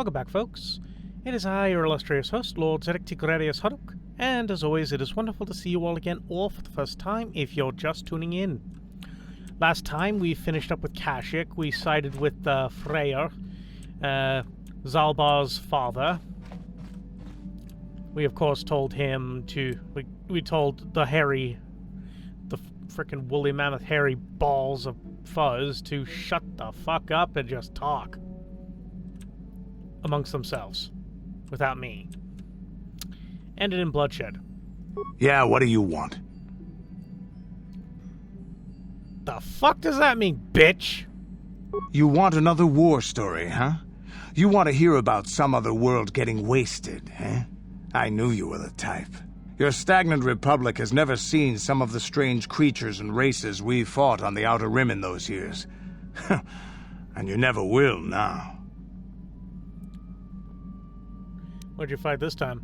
Welcome back, folks. It is I, your illustrious host, Lord Zedek Tigradius Haduk, and as always, it is wonderful to see you all again, or for the first time, if you're just tuning in. Last time, we finished up with Kashyyyk. We sided with Freyr, Zalbar's father. We, of course, told him to... We told the frickin' woolly mammoth hairy balls of fuzz to shut the fuck up and just talk amongst themselves, without me. Ended in bloodshed. Yeah, what do you want? The fuck does that mean, bitch? You want another war story, huh? You want to hear about some other world getting wasted, eh? I knew you were the type. Your stagnant republic has never seen some of the strange creatures and races we fought on the Outer Rim in those years. And you never will now. What'd you fight this time?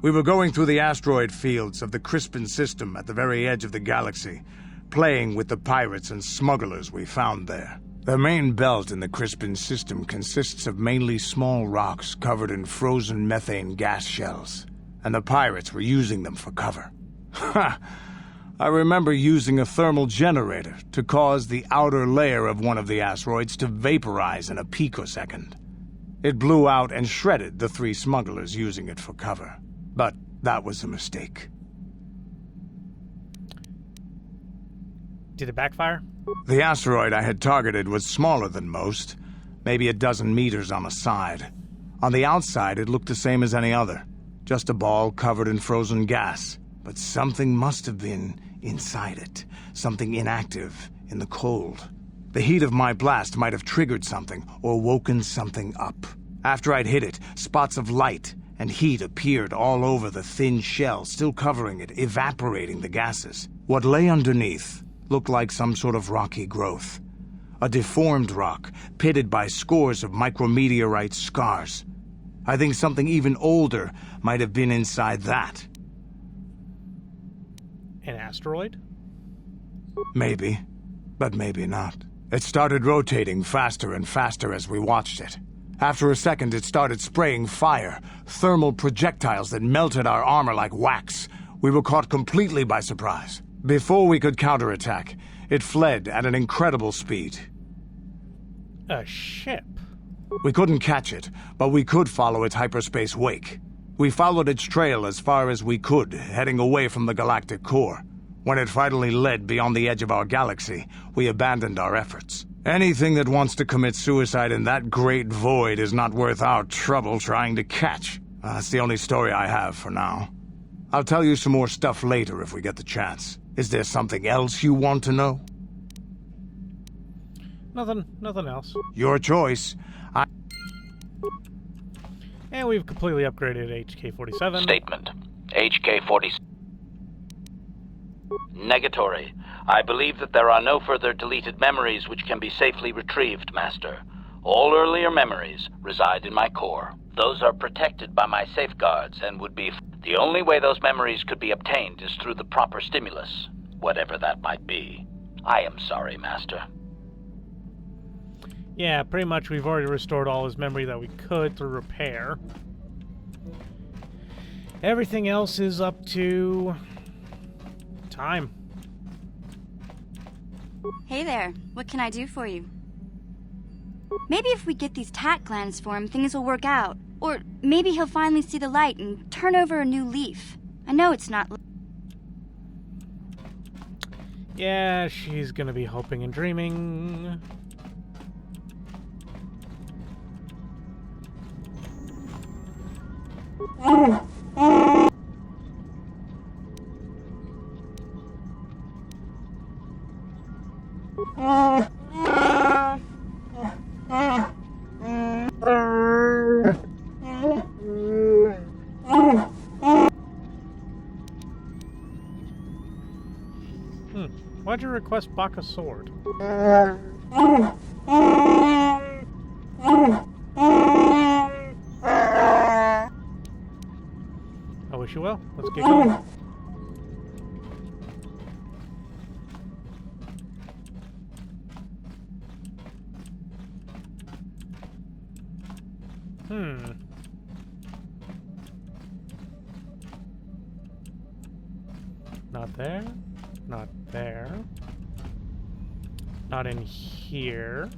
We were going through the asteroid fields of the Crispin system at the very edge of the galaxy, playing with the pirates and smugglers we found there. The main belt in the Crispin system consists of mainly small rocks covered in frozen methane gas shells, and the pirates were using them for cover. Ha! I remember using a thermal generator to cause the outer layer of one of the asteroids to vaporize in a picosecond. It blew out and shredded the 3 smugglers using it for cover. But that was a mistake. Did it backfire? The asteroid I had targeted was smaller than most, maybe a dozen meters on a side. On the outside, it looked the same as any other, just a ball covered in frozen gas. But something must have been inside it, something inactive in the cold. The heat of my blast might have triggered something or woken something up. After I'd hit it, spots of light and heat appeared all over the thin shell, still covering it, evaporating the gases. What lay underneath looked like some sort of rocky growth. A deformed rock, pitted by scores of micrometeorite scars. I think something even older might have been inside that. An asteroid? Maybe, but maybe not. It started rotating faster and faster as we watched it. After a second, it started spraying fire, thermal projectiles that melted our armor like wax. We were caught completely by surprise. Before we could counterattack, it fled at an incredible speed. A ship? We couldn't catch it, but we could follow its hyperspace wake. We followed its trail as far as we could, heading away from the galactic core. When it finally led beyond the edge of our galaxy, we abandoned our efforts. Anything that wants to commit suicide in that great void is not worth our trouble trying to catch. That's the only story I have for now. I'll tell you some more stuff later if we get the chance. Is there something else you want to know? Nothing else. Your choice. And we've completely upgraded HK-47. Statement. HK-47. Negatory. I believe that there are no further deleted memories which can be safely retrieved, Master. All earlier memories reside in my core. Those are protected by my safeguards and would be... The only way those memories could be obtained is through the proper stimulus, whatever that might be. I am sorry, Master. Yeah, pretty much we've already restored all his memory that we could through repair. Everything else is up to... time. Hey there, what can I do for you? Maybe if we get these tat glands for him, things will work out. Or maybe he'll finally see the light and turn over a new leaf. I know it's not... Yeah, she's gonna be hoping and dreaming. Why'd you request Baka's sword? I wish you well. Let's get going. Not there. Not there. Not in here.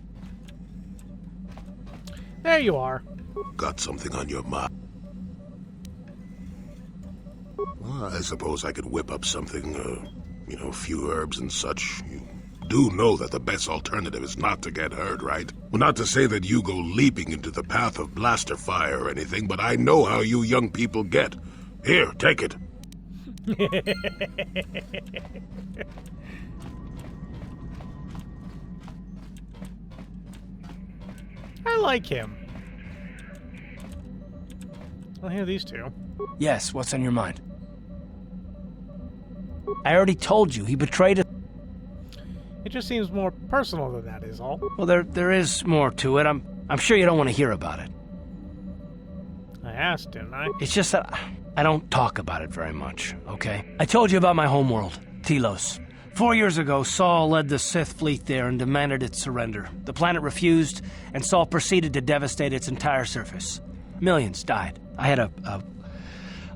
There you are. Got something on your mind? Well, I suppose I could whip up something, a few herbs and such. You do know that the best alternative is not to get hurt, right? Well, not to say that you go leaping into the path of blaster fire or anything, but I know how you young people get. Here, take it. I like him. I'll hear these two. Yes, what's on your mind? I already told you, he betrayed us. It just seems more personal than that is all. Well, there is more to it. I'm sure you don't want to hear about it. I asked, didn't I? It's just that I don't talk about it very much, okay? I told you about my homeworld, Telos. 4 years ago, Saul led the Sith fleet there and demanded its surrender. The planet refused, and Saul proceeded to devastate its entire surface. Millions died. I had a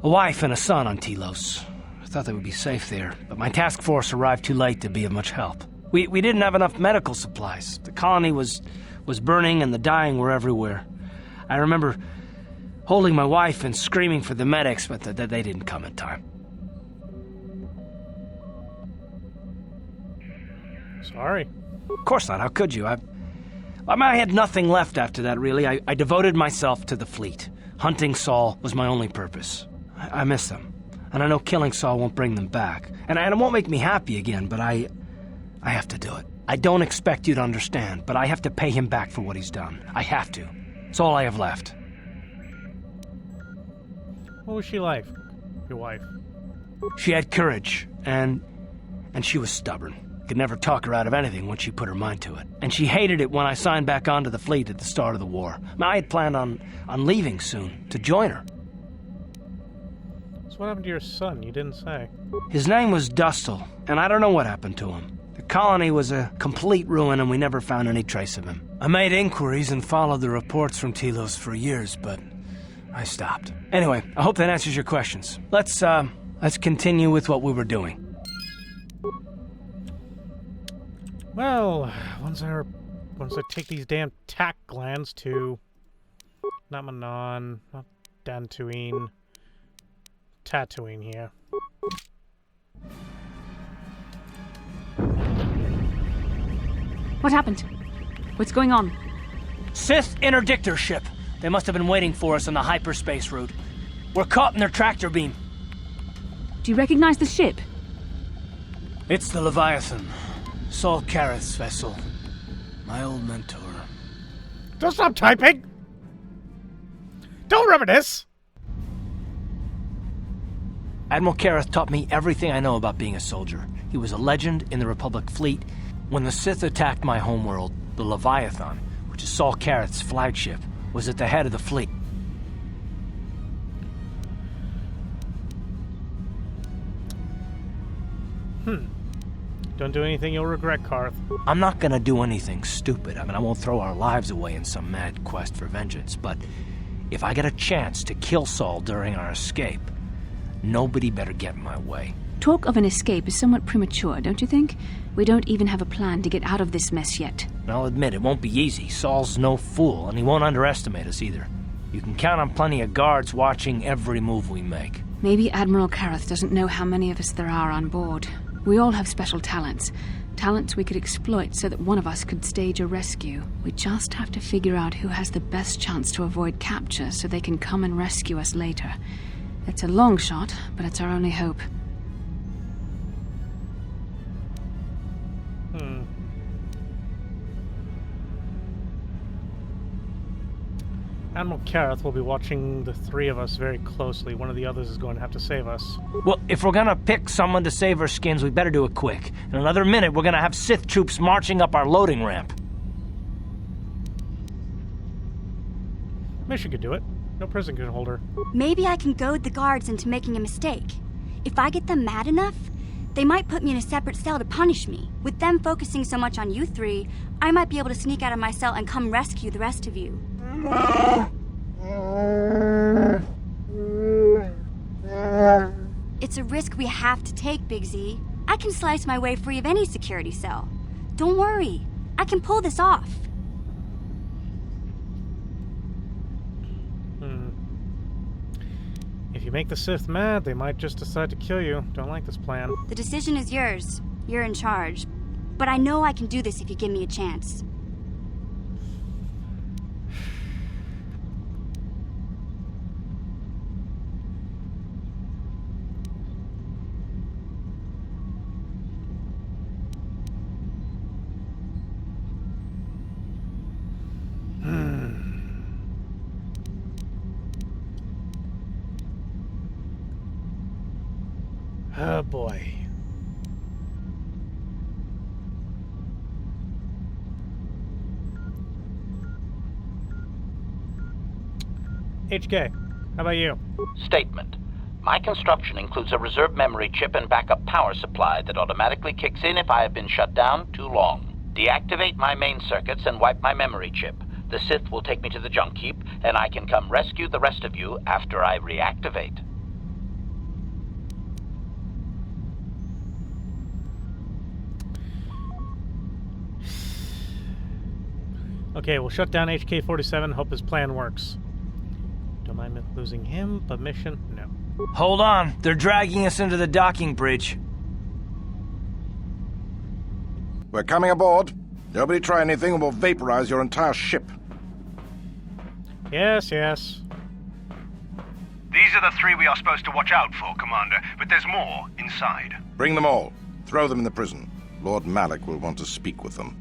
wife and a son on Telos. I thought they would be safe there, but my task force arrived too late to be of much help. We didn't have enough medical supplies. The colony was burning and the dying were everywhere. I remember holding my wife and screaming for the medics, but they didn't come in time. Sorry. Of course not. How could you? I had nothing left after that, really. I devoted myself to the fleet. Hunting Saul was my only purpose. I miss them. And I know killing Saul won't bring them back. And it won't make me happy again, but I have to do it. I don't expect you to understand, but I have to pay him back for what he's done. I have to. It's all I have left. What was she like, your wife? She had courage, and she was stubborn. Could never talk her out of anything once she put her mind to it. And she hated it when I signed back onto the fleet at the start of the war. I had planned on leaving soon, to join her. So what happened to your son? You didn't say. His name was Dustle, and I don't know what happened to him. The colony was a complete ruin, and we never found any trace of him. I made inquiries and followed the reports from Telos for years, but I stopped. Anyway, I hope that answers your questions. Let's continue with what we were doing. Well, once I take these damn tack glands to not Manon, not Dantooine, Tatooine here. What happened? What's going on? Sith interdictor ship. They must have been waiting for us on the hyperspace route. We're caught in their tractor beam. Do you recognize the ship? It's the Leviathan. Saul Kareth's vessel. My old mentor. Don't stop typing! Don't reminisce! Admiral Kareth taught me everything I know about being a soldier. He was a legend in the Republic fleet. When the Sith attacked my homeworld, the Leviathan, which is Saul Kareth's flagship, was at the head of the fleet. Don't do anything you'll regret, Karth. I'm not gonna do anything stupid. I won't throw our lives away in some mad quest for vengeance, but if I get a chance to kill Saul during our escape, nobody better get in my way. Talk of an escape is somewhat premature, don't you think? We don't even have a plan to get out of this mess yet. And I'll admit, it won't be easy. Saul's no fool, and he won't underestimate us either. You can count on plenty of guards watching every move we make. Maybe Admiral Kareth doesn't know how many of us there are on board. We all have special talents. Talents we could exploit so that one of us could stage a rescue. We just have to figure out who has the best chance to avoid capture so they can come and rescue us later. It's a long shot, but it's our only hope. Admiral Kareth will be watching the three of us very closely. One of the others is going to have to save us. Well, if we're gonna pick someone to save our skins, we better do it quick. In another minute, we're gonna have Sith troops marching up our loading ramp. Mission could do it. No prison can hold her. Maybe I can goad the guards into making a mistake. If I get them mad enough, they might put me in a separate cell to punish me. With them focusing so much on you three, I might be able to sneak out of my cell and come rescue the rest of you. It's a risk we have to take, Big Z. I can slice my way free of any security cell. Don't worry, I can pull this off. If you make the Sith mad, they might just decide to kill you. Don't like this plan. The decision is yours. You're in charge. But I know I can do this if you give me a chance. Oh boy. HK, how about you? Statement. My construction includes a reserve memory chip and backup power supply that automatically kicks in if I have been shut down too long. Deactivate my main circuits and wipe my memory chip. The Sith will take me to the junk heap, and I can come rescue the rest of you after I reactivate. Okay, we'll shut down HK-47, hope his plan works. Don't mind losing him, but mission? No. Hold on. They're dragging us into the docking bridge. We're coming aboard. Nobody try anything or we'll vaporize your entire ship. Yes, yes. These are the 3 we are supposed to watch out for, Commander, but there's more inside. Bring them all. Throw them in the prison. Lord Malik will want to speak with them.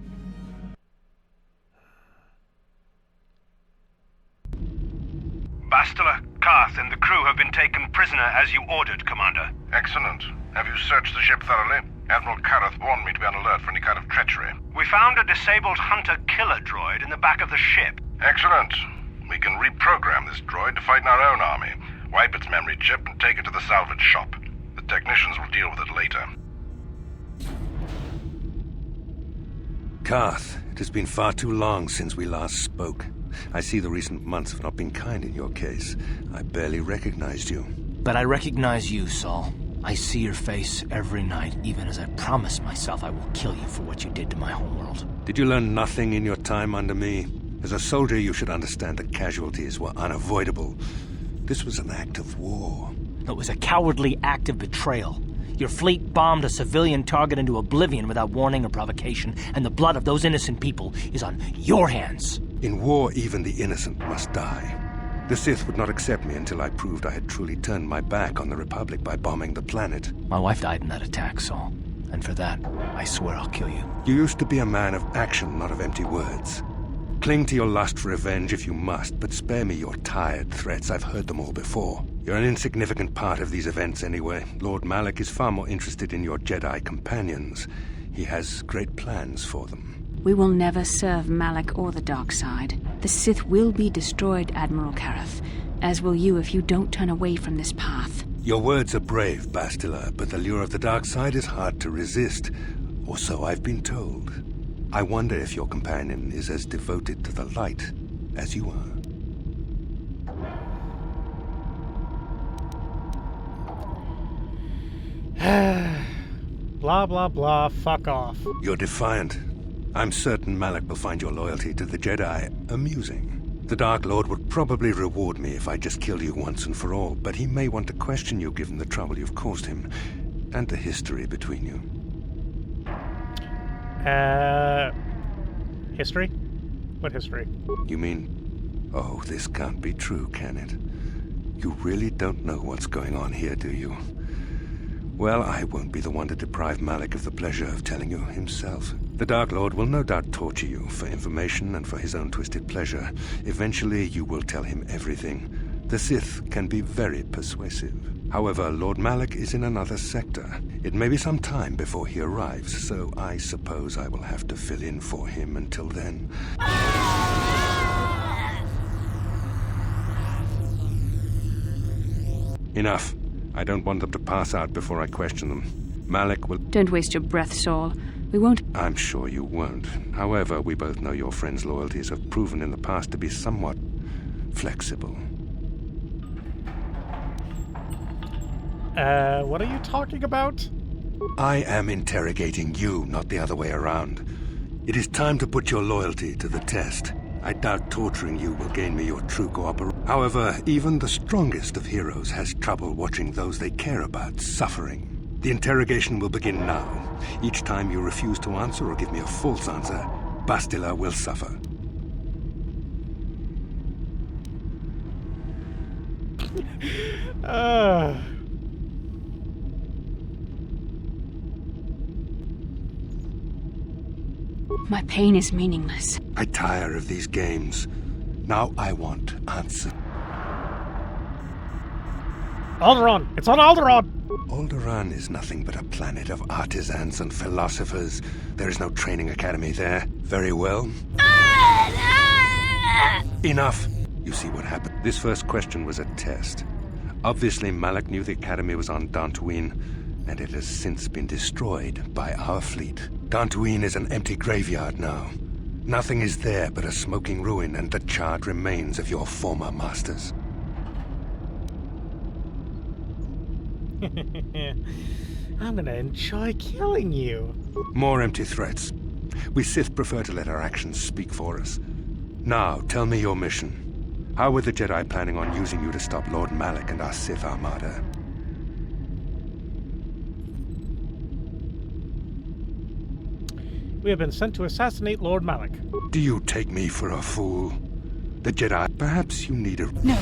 Bastila, Karth, and the crew have been taken prisoner as you ordered, Commander. Excellent. Have you searched the ship thoroughly? Admiral Karth warned me to be on alert for any kind of treachery. We found a disabled hunter-killer droid in the back of the ship. Excellent. We can reprogram this droid to fight in our own army, wipe its memory chip, and take it to the salvage shop. The technicians will deal with it later. Karth, it has been far too long since we last spoke. I see the recent months have not been kind in your case. I barely recognized you. But I recognize you, Saul. I see your face every night, even as I promise myself I will kill you for what you did to my homeworld. Did you learn nothing in your time under me? As a soldier, you should understand that casualties were unavoidable. This was an act of war. It was a cowardly act of betrayal. Your fleet bombed a civilian target into oblivion without warning or provocation, and the blood of those innocent people is on your hands. In war, even the innocent must die. The Sith would not accept me until I proved I had truly turned my back on the Republic by bombing the planet. My wife died in that attack, Saul. And for that, I swear I'll kill you. You used to be a man of action, not of empty words. Cling to your lust for revenge if you must, but spare me your tired threats. I've heard them all before. You're an insignificant part of these events anyway. Lord Malik is far more interested in your Jedi companions. He has great plans for them. We will never serve Malik or the dark side. The Sith will be destroyed, Admiral Karth, as will you if you don't turn away from this path. Your words are brave, Bastila, but the lure of the dark side is hard to resist. Or so I've been told. I wonder if your companion is as devoted to the light as you are. Blah, blah, blah, fuck off. You're defiant. I'm certain Malik will find your loyalty to the Jedi amusing. The Dark Lord would probably reward me if I just killed you once and for all, but he may want to question you given the trouble you've caused him, and the history between you. History? What history? You mean... Oh, this can't be true, can it? You really don't know what's going on here, do you? Well, I won't be the one to deprive Malik of the pleasure of telling you himself. The Dark Lord will no doubt torture you for information and for his own twisted pleasure. Eventually, you will tell him everything. The Sith can be very persuasive. However, Lord Malik is in another sector. It may be some time before he arrives, so I suppose I will have to fill in for him until then. Enough. I don't want them to pass out before I question them. Malik will... Don't waste your breath, Saul. We won't... I'm sure you won't. However, we both know your friend's loyalties have proven in the past to be somewhat flexible. What are you talking about? I am interrogating you, not the other way around. It is time to put your loyalty to the test. I doubt torturing you will gain me your true cooperation. However, even the strongest of heroes has trouble watching those they care about suffering. The interrogation will begin now. Each time you refuse to answer or give me a false answer, Bastila will suffer. My pain is meaningless. I tire of these games. Now I want answers. Alderaan! It's on Alderaan! Alderaan is nothing but a planet of artisans and philosophers. There is no training academy there. Very well. Enough! You see what happened? This first question was a test. Obviously, Malak knew the academy was on Dantooine, and it has since been destroyed by our fleet. Dantooine is an empty graveyard now. Nothing is there but a smoking ruin and the charred remains of your former masters. I'm gonna enjoy killing you. More empty threats. We Sith prefer to let our actions speak for us. Now, tell me your mission. How were the Jedi planning on using you to stop Lord Malak and our Sith Armada? We have been sent to assassinate Lord Malak. Do you take me for a fool? The Jedi... Perhaps you need a... No.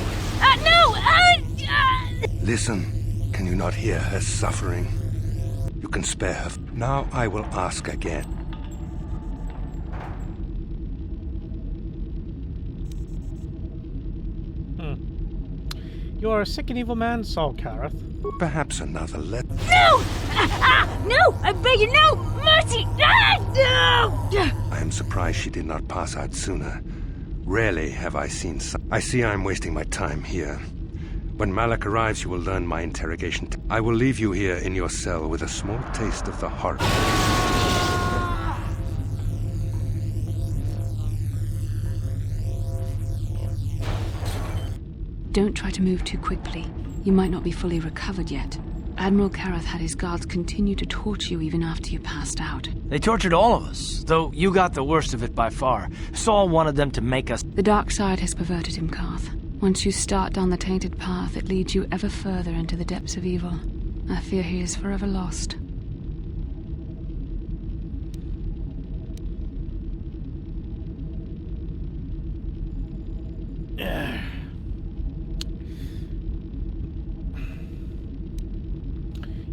Listen. Can you not hear her suffering? You can spare her. Now I will ask again. You are a sick and evil man, Saul Karath. Perhaps another let... No! No! I beg you, no! Mercy! No! I am surprised she did not pass out sooner. Rarely have I seen some... I see I am wasting my time here. When Malak arrives, you will learn my interrogation. I will leave you here in your cell with a small taste of the heart. Don't try to move too quickly. You might not be fully recovered yet. Admiral Karath had his guards continue to torture you even after you passed out. They tortured all of us, though you got the worst of it by far. Saul wanted them to make us... The dark side has perverted him, Karth. Once you start down the tainted path, it leads you ever further into the depths of evil. I fear he is forever lost.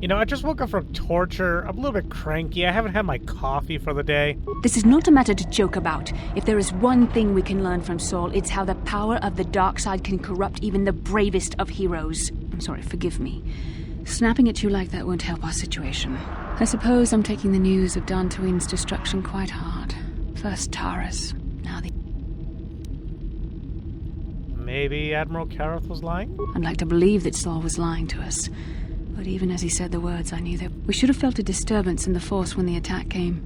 You know, I just woke up from torture. I'm a little bit cranky. I haven't had my coffee for the day. This is not a matter to joke about. If there is one thing we can learn from Saul, it's how the power of the dark side can corrupt even the bravest of heroes. I'm sorry, forgive me. Snapping at you like that won't help our situation. I suppose I'm taking the news of Dantooine's destruction quite hard. First Taras, now the... Maybe Admiral Karath was lying? I'd like to believe that Saul was lying to us. But even as he said the words, I knew that we should have felt a disturbance in the Force when the attack came.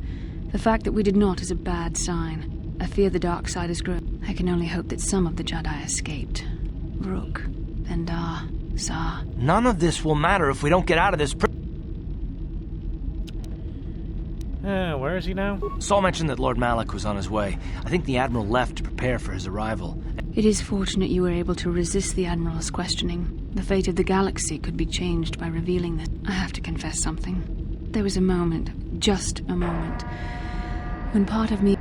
The fact that we did not is a bad sign. I fear the dark side has grown. I can only hope that some of the Jedi escaped. Rook, Vendar, Zar. None of this will matter if we don't get out of this Where is he now? Saul mentioned that Lord Malak was on his way. I think the Admiral left to prepare for his arrival. It is fortunate you were able to resist the Admiral's questioning. The fate of the galaxy could be changed by revealing this. I have to confess something. There was a moment, just a moment, when part of me...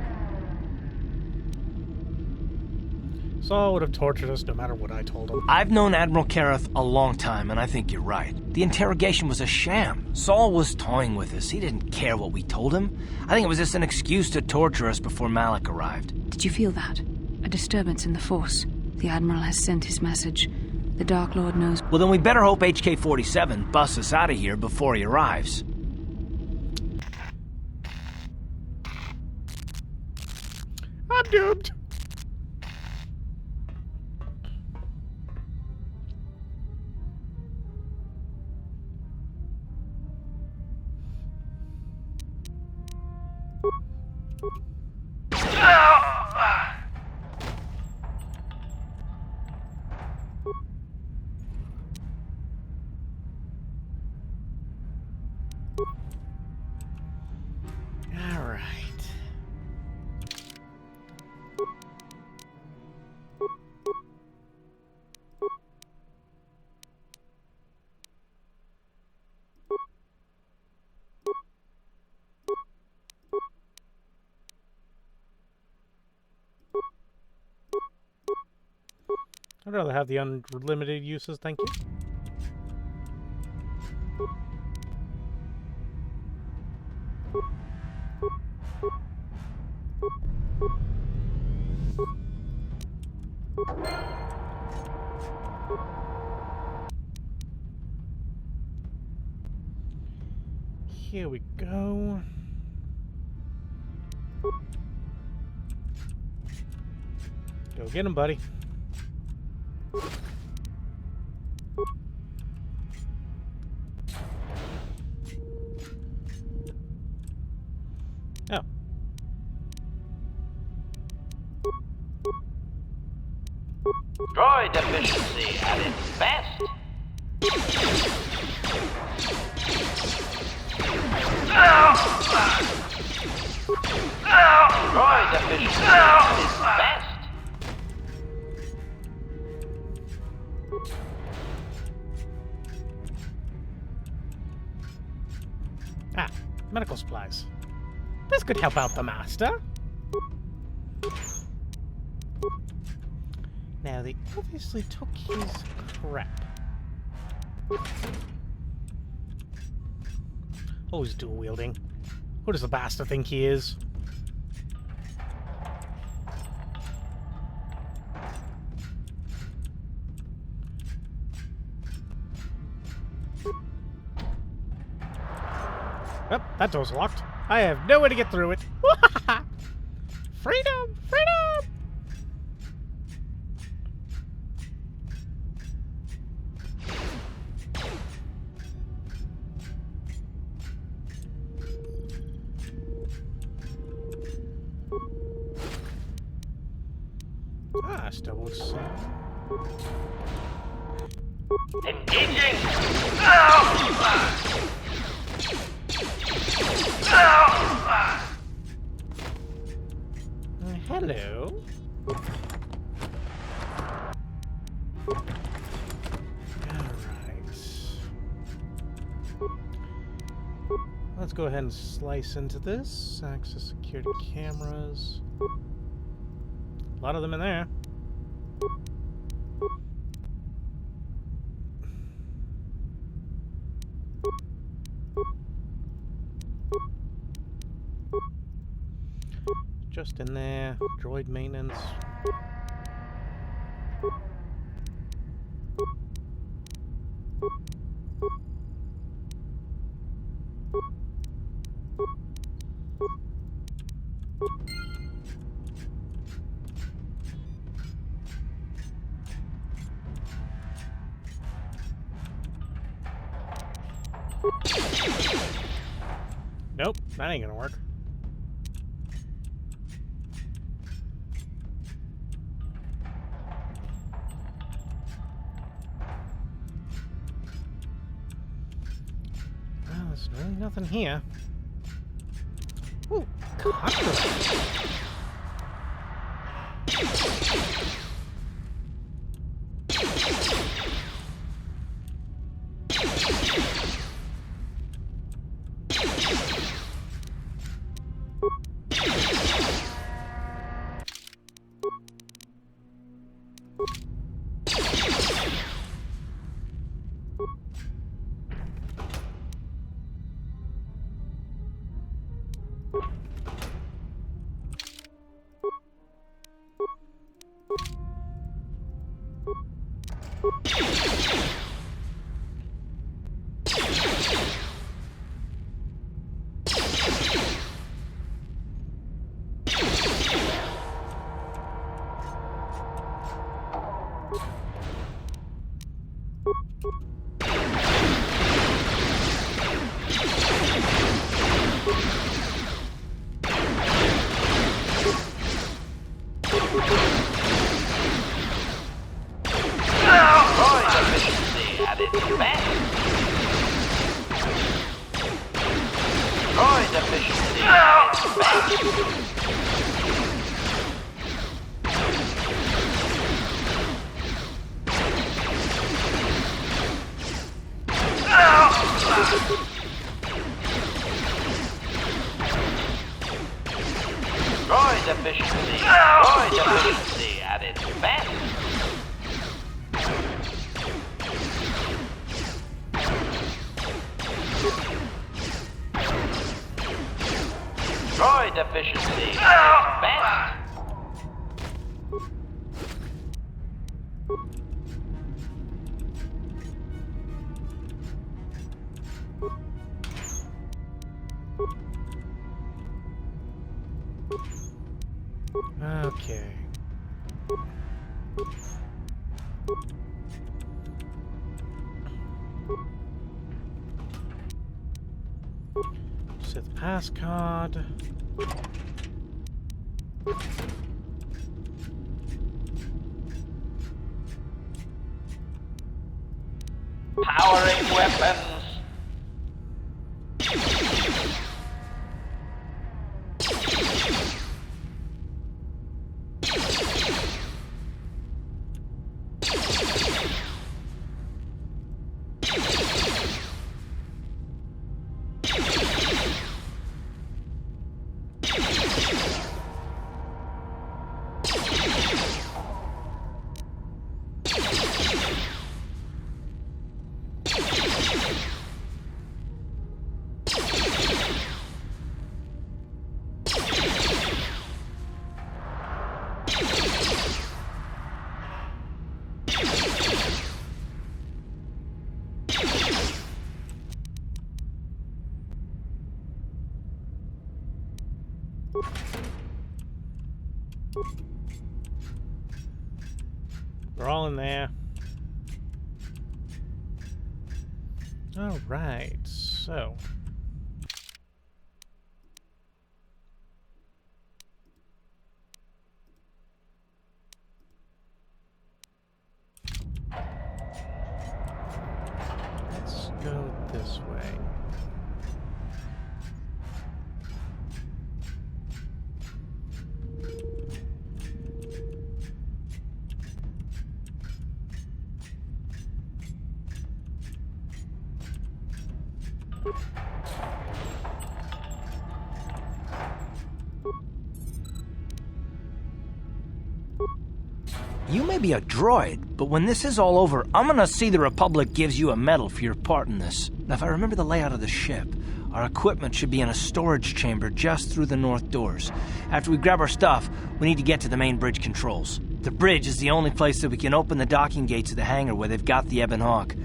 Saul would have tortured us no matter what I told him. I've known Admiral Karath a long time, and I think you're right. The interrogation was a sham. Saul was toying with us. He didn't care what we told him. I think it was just an excuse to torture us before Malak arrived. Did you feel that? A disturbance in the Force. The Admiral has sent his message. The Dark Lord knows... Well, then we better hope HK-47 busts us out of here before he arrives. I'm doomed. Alright. I'd rather have the unlimited uses, thank you. Here we go. Go get him, buddy. Oh. Droid efficiency at its best. Droid efficiency at its best. Ah, medical supplies. This could help out the master. Now, they obviously took his crap. Oh, he's dual wielding. Who does the bastard think he is? Oh, that door's locked. I have no way to get through it. Freedom! Freedom! Ah, still Engaging! Hello. Alright. Let's go ahead and slice into this. Access security cameras. A lot of them in there. Just in there. Droid maintenance. Nope, that ain't gonna work. Well, there's really nothing here. Ooh, cockroach. efficiency at its best. Droid efficiency at its best. Droid efficiency at its best. Okay. Sith pass card. Powering weapons. We're all in there. All right, so. Let's go this way. You may be a droid, but when this is all over, I'm gonna see the Republic gives you a medal for your part in this. Now, if I remember the layout of the ship, our equipment should be in a storage chamber just through the north doors. After we grab our stuff, we need to get to the main bridge controls. The bridge is the only place that we can open the docking gates of the hangar where they've got the Ebon Hawk.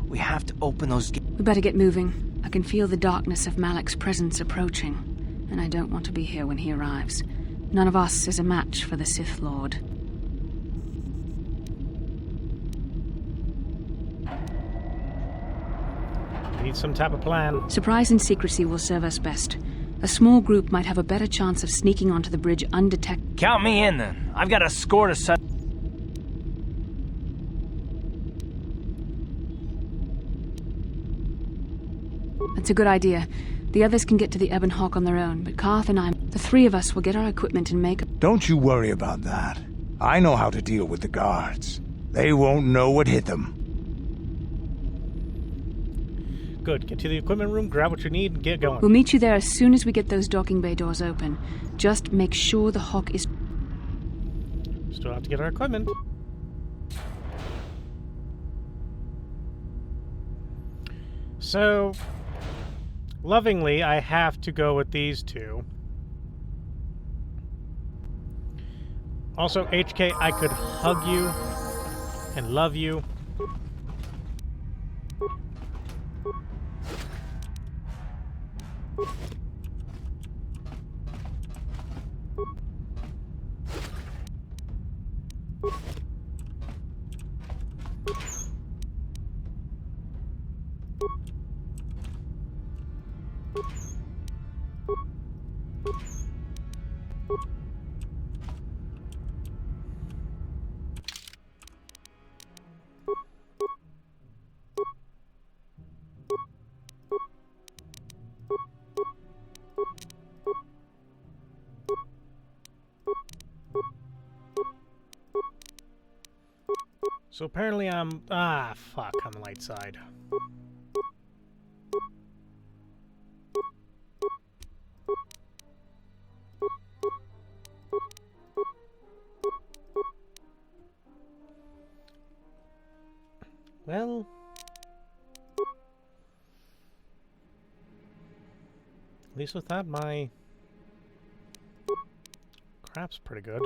We have to open those gates. We better get moving. I can feel the darkness of Malik's presence approaching, and I don't want to be here when he arrives. None of us is a match for the Sith Lord. Need some type of plan. Surprise and secrecy will serve us best. A small group might have a better chance of sneaking onto the bridge undetected. Count me in, then. I've got a score to set. That's a good idea. The others can get to the Ebon Hawk on their own, but Karth and I, the three of us, will get our equipment and make... Don't you worry about that. I know how to deal with the guards. They won't know what hit them. Good. Get to the equipment room, grab what you need, and get going. We'll meet you there as soon as we get those docking bay doors open. Just make sure the Hawk is... Still have to get our equipment. So, lovingly, I have to go with these two. Also, HK, I could hug you and love you. So apparently I'm... Ah, fuck, on the light side. Well... At least with that, my... crap's pretty good.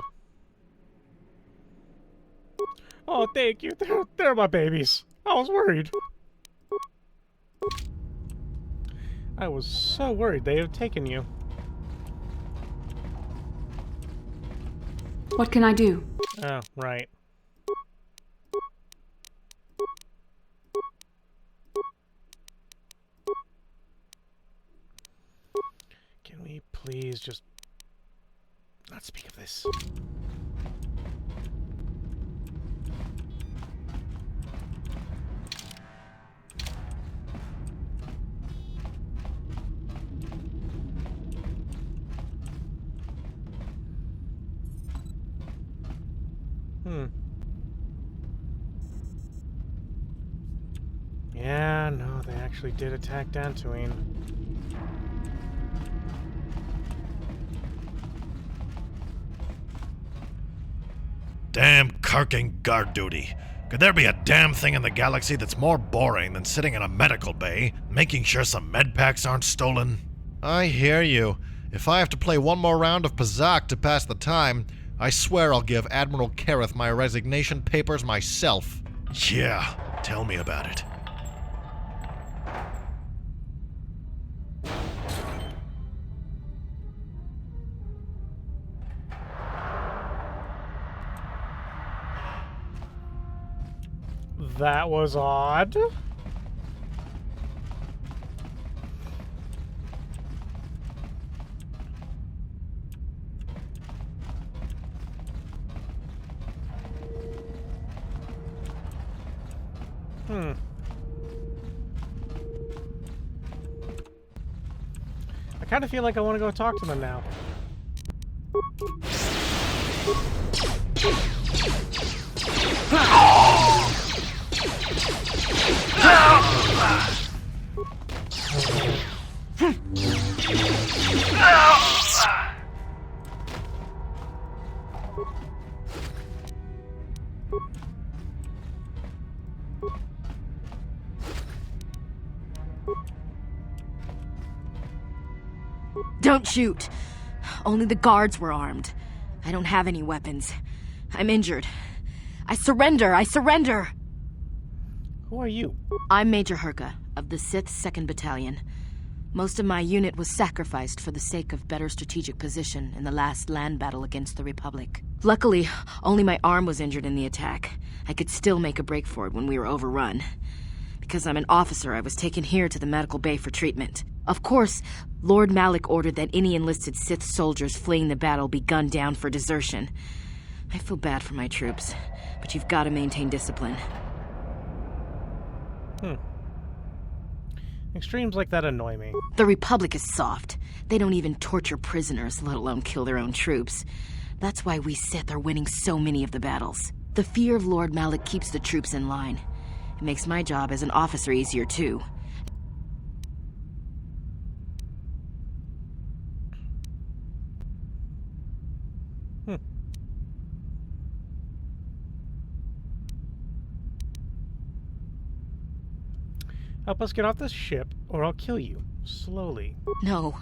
Oh, thank you. They're my babies. I was worried. I was so worried they had taken you. What can I do? Oh, right. Can we please just not speak of this? Yeah, no, they actually did attack Dantooine. Damn carking guard duty. Could there be a damn thing in the galaxy that's more boring than sitting in a medical bay, making sure some med packs aren't stolen? I hear you. If I have to play one more round of Pazak to pass the time, I swear I'll give Admiral Kareth my resignation papers myself. Yeah, tell me about it. That was odd. I kind of feel like I want to go talk to them now. Don't shoot. Only the guards were armed. I don't have any weapons. I'm injured. I surrender! I surrender! Who are you? I'm Major Herka, of the 6th 2nd Battalion. Most of my unit was sacrificed for the sake of better strategic position in the last land battle against the Republic. Luckily, only my arm was injured in the attack. I could still make a break for it when we were overrun. Because I'm an officer, I was taken here to the medical bay for treatment. Of course, Lord Malik ordered that any enlisted Sith soldiers fleeing the battle be gunned down for desertion. I feel bad for my troops, but you've got to maintain discipline. Extremes like that annoy me. The Republic is soft. They don't even torture prisoners, let alone kill their own troops. That's why we Sith are winning so many of the battles. The fear of Lord Malik keeps the troops in line. It makes my job as an officer easier, too. Help us get off this ship, or I'll kill you. Slowly. No.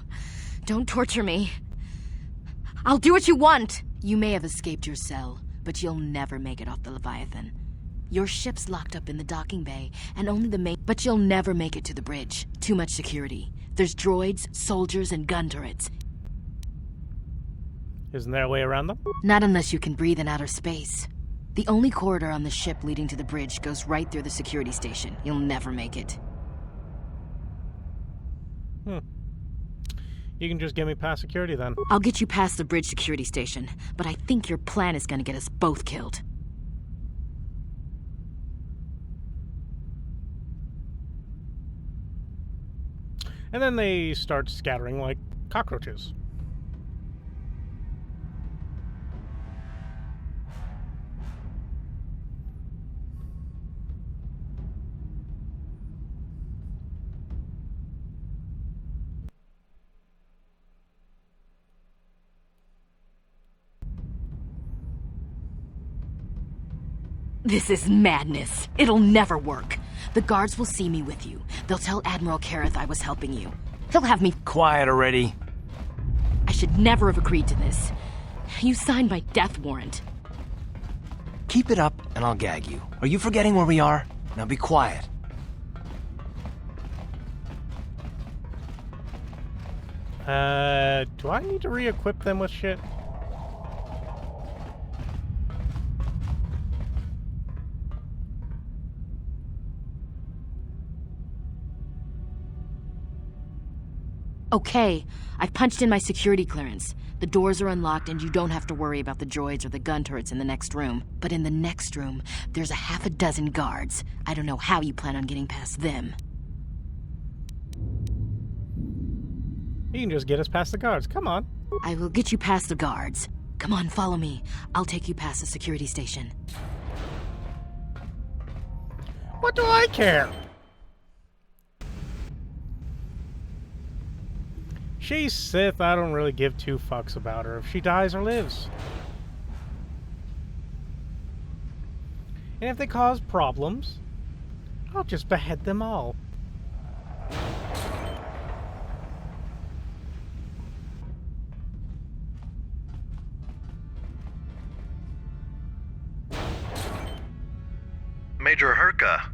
Don't torture me. I'll do what you want! You may have escaped your cell, but you'll never make it off the Leviathan. Your ship's locked up in the docking bay, and only the main... But you'll never make it to the bridge. Too much security. There's droids, soldiers, and gun turrets. Isn't there a way around them? Not unless you can breathe in outer space. The only corridor on the ship leading to the bridge goes right through the security station. You'll never make it. You can just get me past security then. I'll get you past the bridge security station, but I think your plan is gonna get us both killed. And then they start scattering like cockroaches. This is madness. It'll never work. The guards will see me with you. They'll tell Admiral Kareth I was helping you. He'll have me— Quiet already. I should never have agreed to this. You signed my death warrant. Keep it up, and I'll gag you. Are you forgetting where we are? Now be quiet. Do I need to re-equip them with shit? Okay, I've punched in my security clearance. The doors are unlocked and you don't have to worry about the droids or the gun turrets in the next room. But in the next room, there's a half a dozen guards. I don't know how you plan on getting past them. You can just get us past the guards. Come on. I will get you past the guards. Come on, follow me. I'll take you past the security station. What do I care? She's Sith. I don't really give two fucks about her if she dies or lives. And if they cause problems, I'll just behead them all. Major Herka.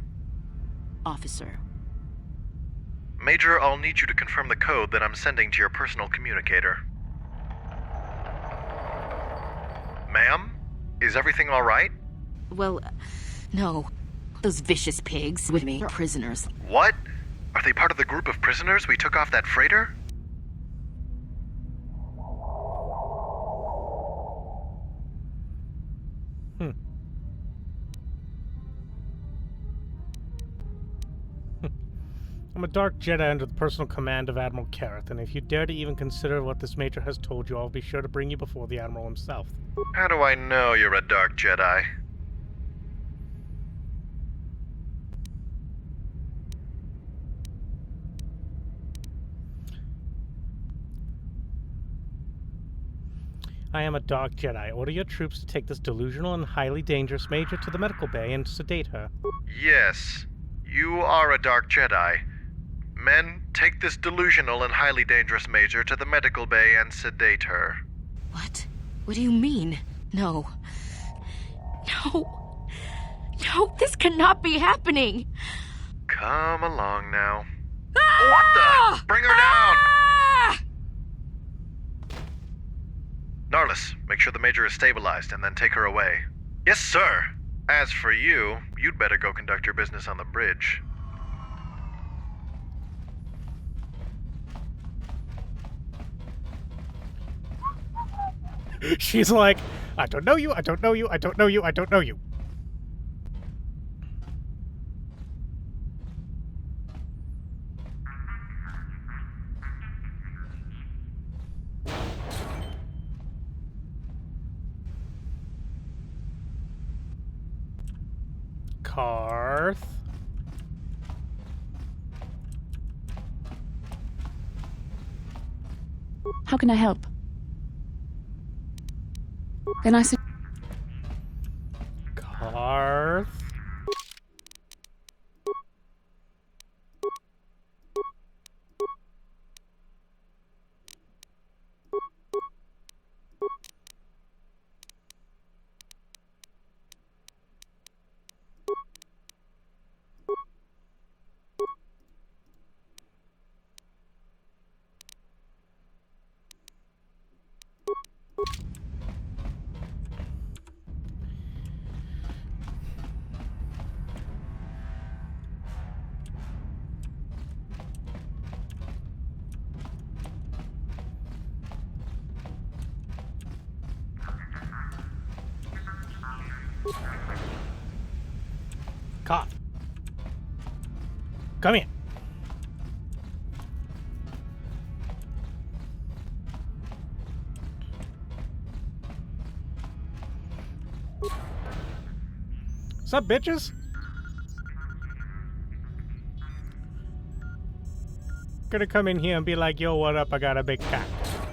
Officer. Major, I'll need you to confirm the code that I'm sending to your personal communicator. Ma'am? Is everything all right? Well, no. Those vicious pigs with me are prisoners. What? Are they part of the group of prisoners we took off that freighter? I'm a Dark Jedi under the personal command of Admiral Kareth, and if you dare to even consider what this Major has told you, I'll be sure to bring you before the Admiral himself. How do I know you're a Dark Jedi? I am a Dark Jedi. Order your troops to take this delusional and highly dangerous Major to the medical bay and sedate her. Yes, you are a Dark Jedi. Men, take this delusional and highly dangerous Major to the medical bay and sedate her. What? What do you mean? No. No. No, this cannot be happening. Come along now. Ah! What the? Bring her down! Ah! Narlis, make sure the Major is stabilized and then take her away. Yes, sir. As for you, you'd better go conduct your business on the bridge. She's like, I don't know you, I don't know you, I don't know you, I don't know you. Karth. How can I help? Then I said, Karth. Karth. Come here. Sup, bitches? Gonna come in here and be like, yo, what up? I got a big cat.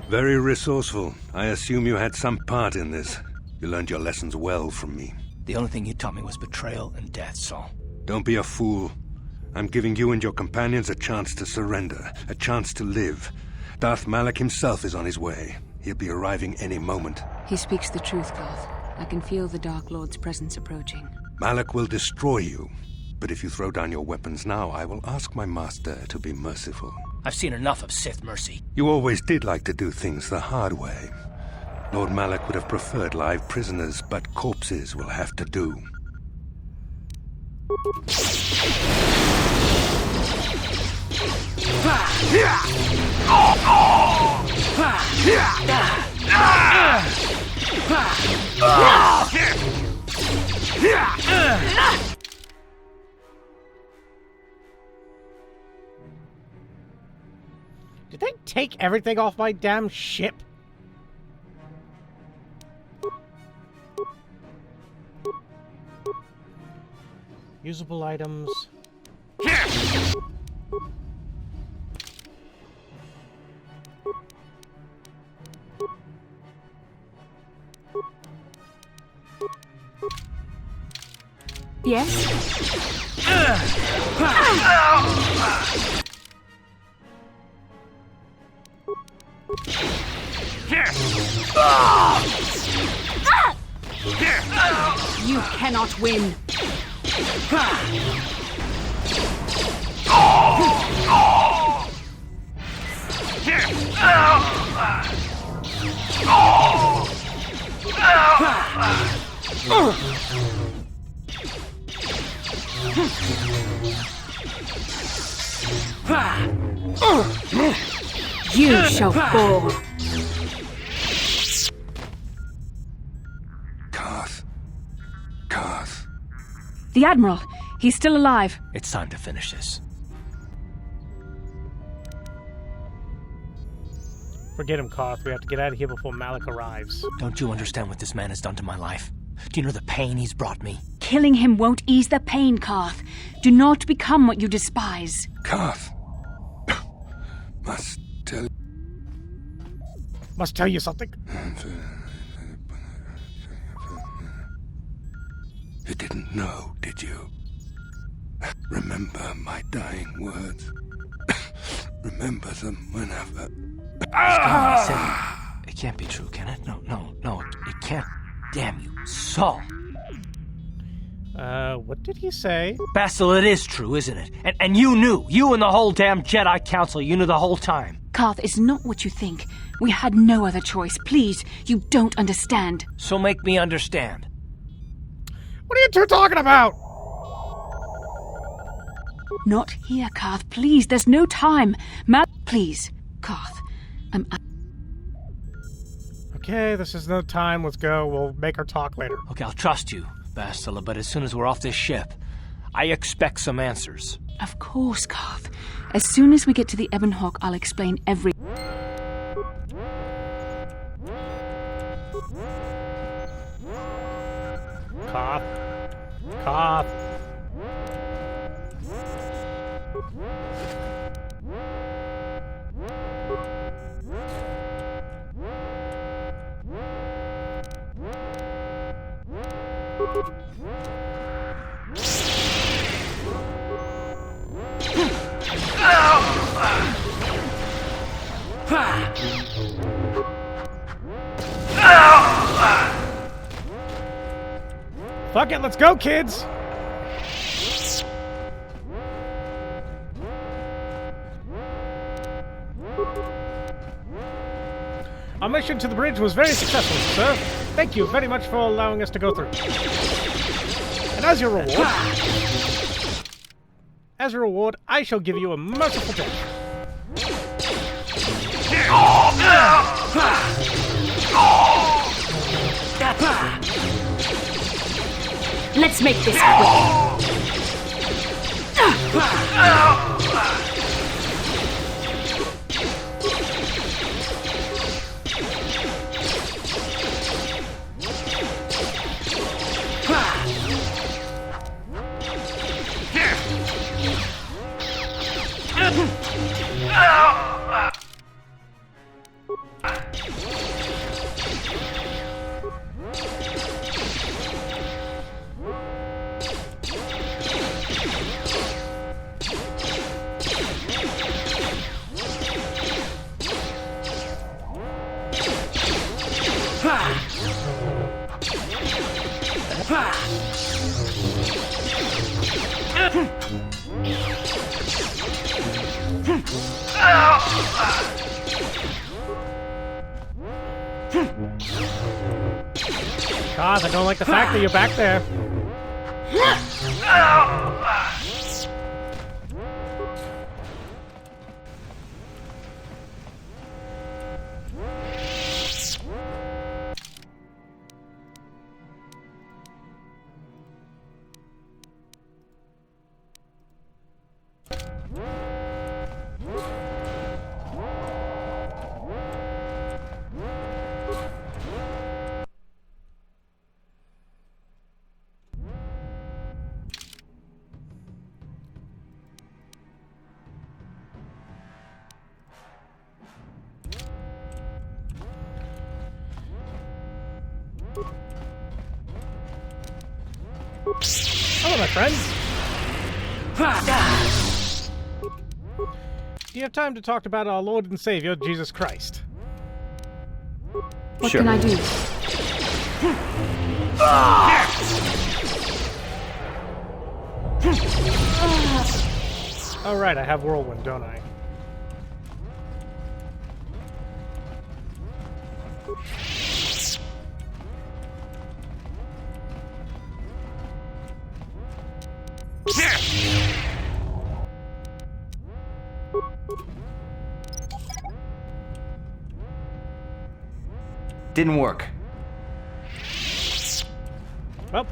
Very resourceful. I assume you had some part in this. You learned your lessons well from me. The only thing you taught me was betrayal and death, Saul. Don't be a fool. I'm giving you and your companions a chance to surrender, a chance to live. Darth Malak himself is on his way. He'll be arriving any moment. He speaks the truth, Koth. I can feel the Dark Lord's presence approaching. Malak will destroy you. But if you throw down your weapons now, I will ask my master to be merciful. I've seen enough of Sith mercy. You always did like to do things the hard way. Lord Malak would have preferred live prisoners, but corpses will have to do. Did they take everything off my damn ship? Usable items. Yes? You cannot win. You shall fall. Koth. The Admiral. He's still alive. It's time to finish this. Forget him, Koth. We have to get out of here before Malak arrives. Don't you understand what this man has done to my life? Do you know the pain he's brought me? Killing him won't ease the pain, Koth. Do not become what you despise. Koth. Must tell you something. You didn't know, did you? Remember my dying words. Remember them whenever... It can't be true, can it? No, it can't. Damn you, Saul. What did he say? Basil, it is true, isn't it? And you knew. You and the whole damn Jedi Council, you knew the whole time. Koth is not what you think. We had no other choice. Please, you don't understand. So make me understand. What are you two talking about? Not here, Koth. Please, there's no time. Please, Koth. Okay, this is no time. Let's go. We'll make her talk later. Okay, I'll trust you, Bastila, but as soon as we're off this ship, I expect some answers. Of course, Koth. As soon as we get to the Ebon Hawk, I'll explain every... Koth. Fuck it, let's go, kids! Our mission to the bridge was very successful, sir. Thank you very much for allowing us to go through. And as your reward, I shall give you a merciful death. Let's make this quick. God, I don't like the fact that you're back there. Hello, my friend. Do you have time to talk about our Lord and Savior, Jesus Christ? What can I do? Oh, right, I have Whirlwind, don't I? Didn't work. Well.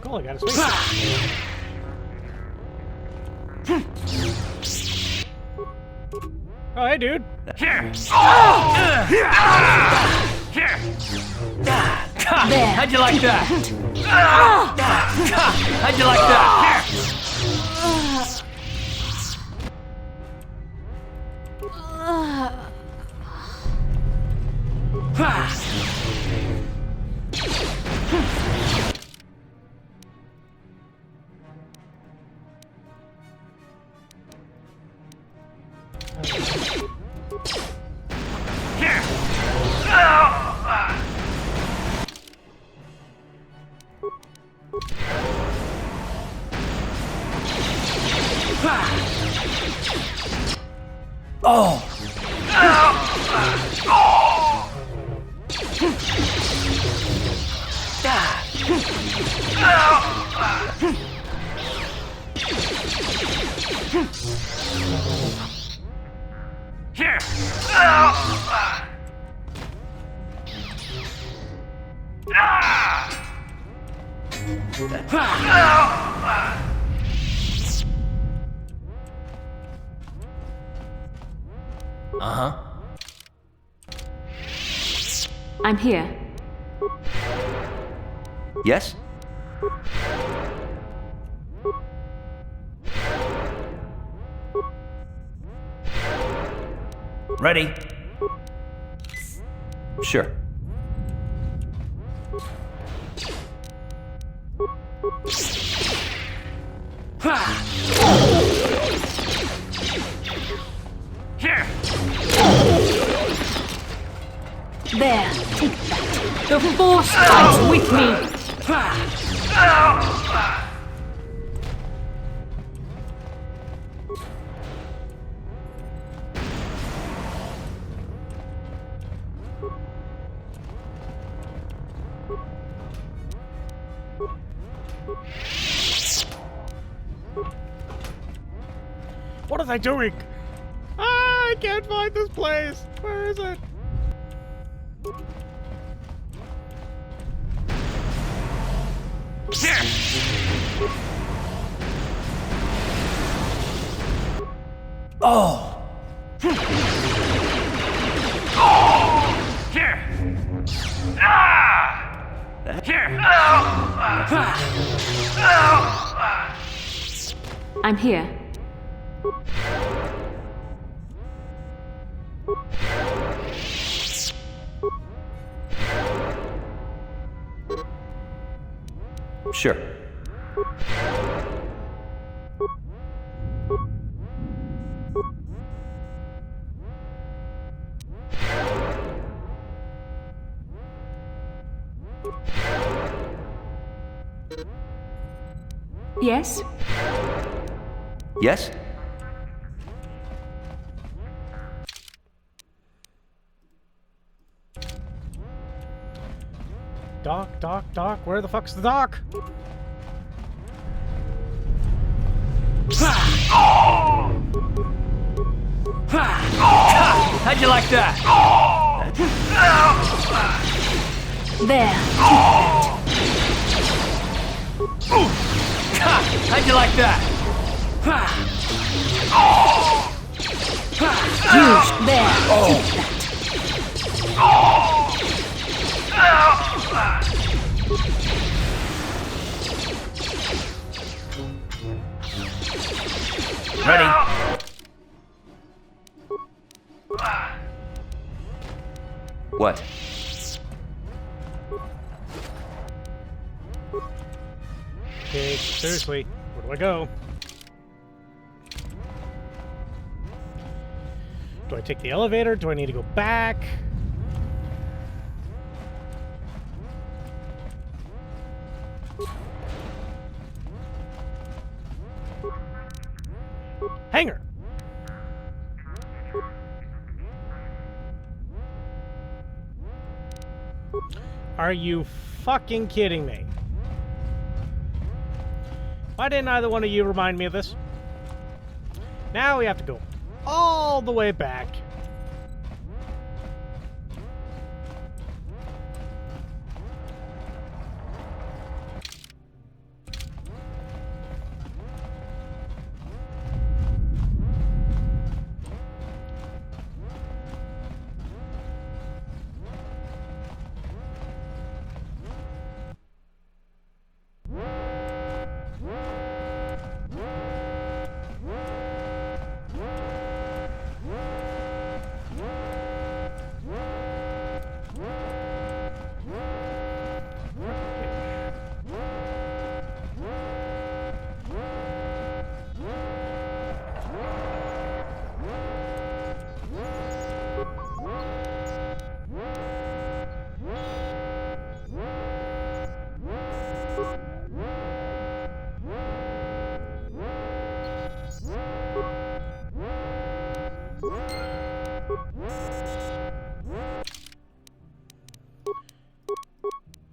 Cool, I got a space. Oh, hey, dude. Here. How'd you like that? How'd you like that? Oh! Here! Uh-huh. I'm here. Yes? Ready? Sure. Here! There, take that. The Force fights with me! What are they doing? I can't find this place. Where is it? Oh! I'm here. Sure. Yes? Yes? Doc, where the fuck's the doc? How'd you like that? There. How'd you like that? Huge. There. Ready? What? Okay, seriously, where do I go? Do I take the elevator? Do I need to go back? Hangar! Are you fucking kidding me? Why didn't either one of you remind me of this? Now we have to go all the way back.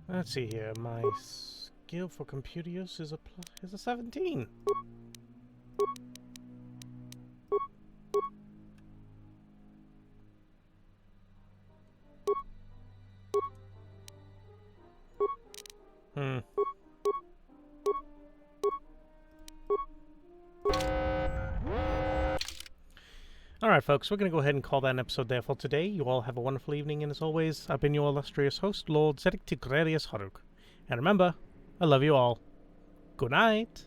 Let's see here. My skill for computer use is a 17. Alright folks, we're going to go ahead and call that an episode there for today. You all have a wonderful evening, and as always, I've been your illustrious host, Lord Zedek Tigrarius Haruk. And remember, I love you all. Good night.